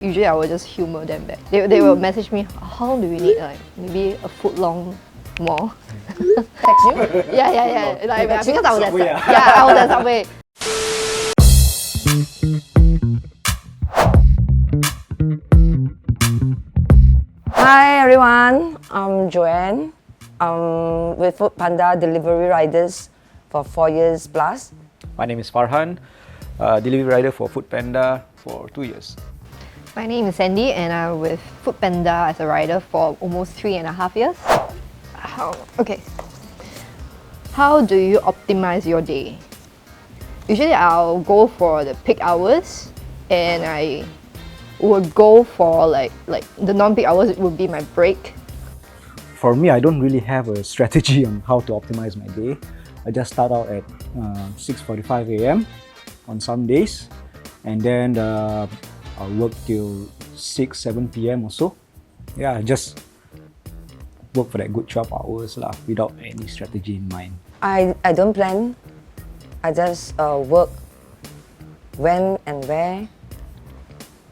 Usually I will just humor them back. They will message me, how long do we need? Like maybe a foot long more. Text you? Yeah. Like, Text because you? I was at Subway, I was at Subway. Hi everyone, I'm Joanne. I'm with Food Panda delivery riders for 4 years plus. My name is Farhan, delivery rider for Foodpanda for 2 years. My name is Sandy and I'm with Foodpanda as a rider for almost 3.5 years. How do you optimize your day? Usually I'll go for the peak hours and I would go for like the non-peak hours would be my break. For me, I don't really have a strategy on how to optimize my day. I just start out at 6:45 a.m. on some days, and then I'll work till 6-7 p.m. or so. Yeah, just work for that good 12 hours lah, without any strategy in mind. I don't plan. I just work when and where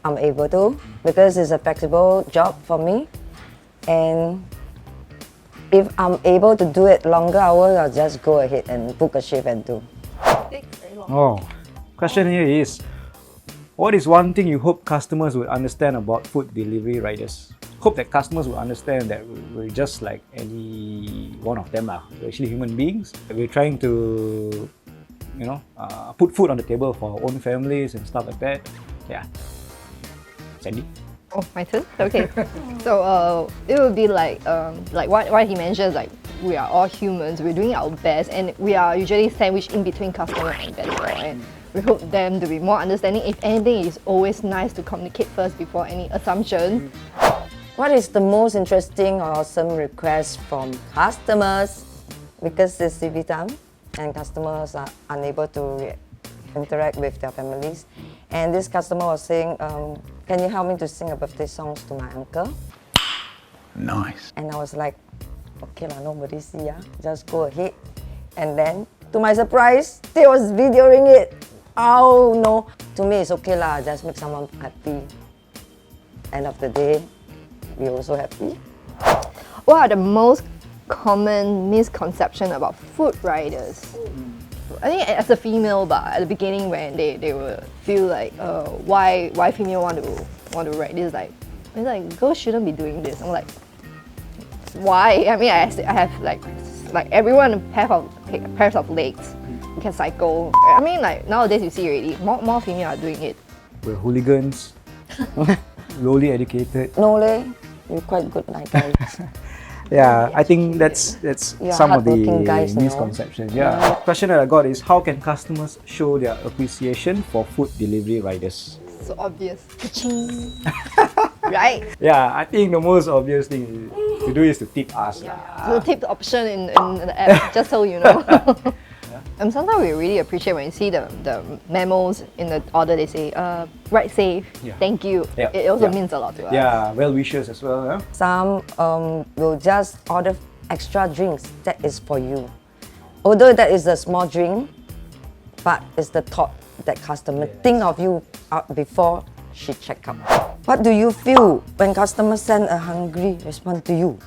I'm able to, because it's a flexible job for me. And if I'm able to do it longer hours, I'll just go ahead and book a shift and do. Oh, question here is, what is one thing you hope customers would understand about food delivery riders? Hope that customers will understand that we're just like any one of them lah. We're actually human beings. We're trying to, put food on the table for our own families and stuff like that. Yeah. Sandy? Oh, my turn? Okay. So it would be like what he mentions, like we are all humans, we're doing our best and we are usually sandwiched in between customer and vendor, and we hope them to be more understanding. If anything, it's always nice to communicate first before any assumption. What is the most interesting or awesome request from customers? Because it's CV time and customers are unable to interact with their families. And this customer was saying, can you help me to sing a birthday songs to my uncle? Nice. And I was like, okay lah, nobody see ya, just go ahead. And then, to my surprise, they was videoing it. Oh no, to me it's okay lah, just make someone happy. End of the day, we also happy. What are the most common misconceptions about food riders? I think as a female, but at the beginning when they will feel like, why female want to ride this? It's like girls shouldn't be doing this. I'm like, why? I mean, I have like everyone pairs of legs. You can cycle. I mean, like nowadays you see already more female are doing it. We're hooligans, lowly educated. No leh, you're quite good like guys. Yeah, I think that's some of the guys, misconceptions. Yeah. Question that I got is, how can customers show their appreciation for food delivery riders? So obvious. Right? Yeah, I think the most obvious thing to do is to tip us. The tip option in the app, just so you know. And sometimes we really appreciate when you see the memos in the order. They say, ride safe, thank you. Yeah. It also means a lot to us. Yeah, well wishes as well. Yeah? Some will just order extra drinks. That is for you. Although that is a small drink, but it's the thought that customer think of you before she check out. What do you feel when customers send a hungry response to you?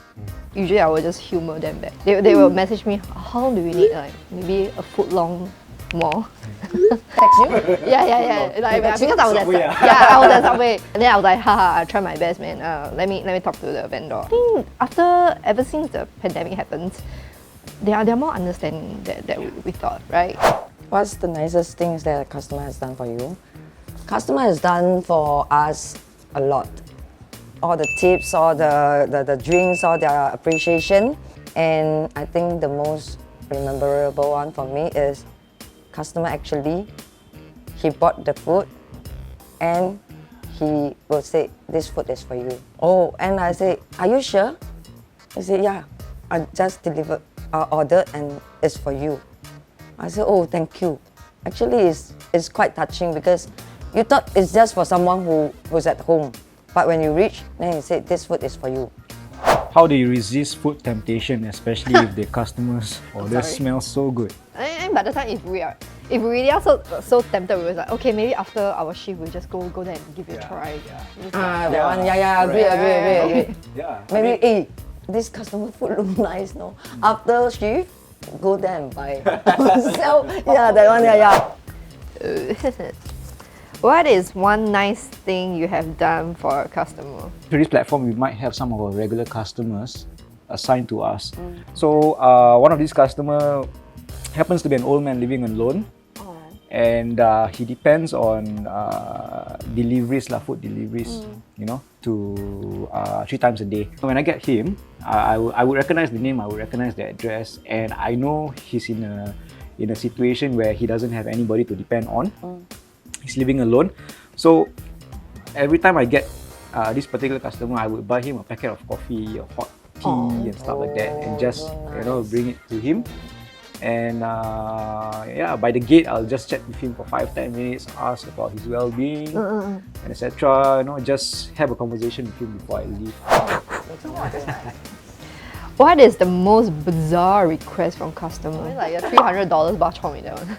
Usually I will just humor them back. They will message me, how long do we need? Like maybe a foot long more. Text you? Yeah. Like, Text because you? I was Subway, I was at Subway. And then I was like, haha, I try my best, man. Let me talk to the vendor. I think ever since the pandemic happened, they are more understanding that we thought, right? What's the nicest things that a customer has done for you? Customer has done for us a lot. All the tips, all the drinks, all their appreciation. And I think the most memorable one for me is customer actually, he bought the food and he will say, this food is for you. Oh, and I say, are you sure? He said, yeah, I just ordered and it's for you. I said, oh, thank you. Actually, it's quite touching because you thought it's just for someone who's at home. But when you reach, then he said, this food is for you. How do you resist food temptation, especially if the customers order smells so good? And by the time if if we really are so tempted, we was like, okay, maybe after our shift, we'll just go there and give it a try. It's like, That one, agree. Yeah. Maybe, this customer food look nice, no? After shift, go there and buy. So, that one, What is one nice thing you have done for a customer? Through this platform, we might have some of our regular customers assigned to us. So one of these customers happens to be an old man living alone, and he depends on deliveries, food deliveries, to 3 times a day. When I get him, I would recognize the name, I would recognize the address, and I know he's in a situation where he doesn't have anybody to depend on. He's living alone. So every time I get this particular customer, I would buy him a packet of coffee or hot tea and stuff like that, and just bring it to him. And by the gate, I'll just chat with him for 5-10 minutes, ask about his well-being, and etc. Just have a conversation with him before I leave. What is the most bizarre request from customer? Like a $300 bak chor mee, that one.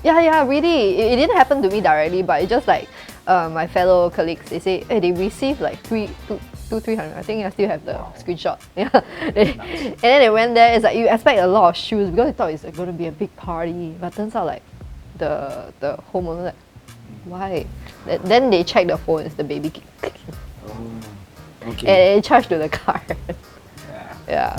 Yeah, really. It didn't happen to me directly, but it's just like my fellow colleagues, they say, hey, they received like 300. I think I still have the screenshot. Yeah. And then they went there, it's like you expect a lot of shoes because they thought it's going to be a big party. But turns out like the homeowner like, why? Then they check the phone, it's the baby. Okay. And it charged to the card. Yeah.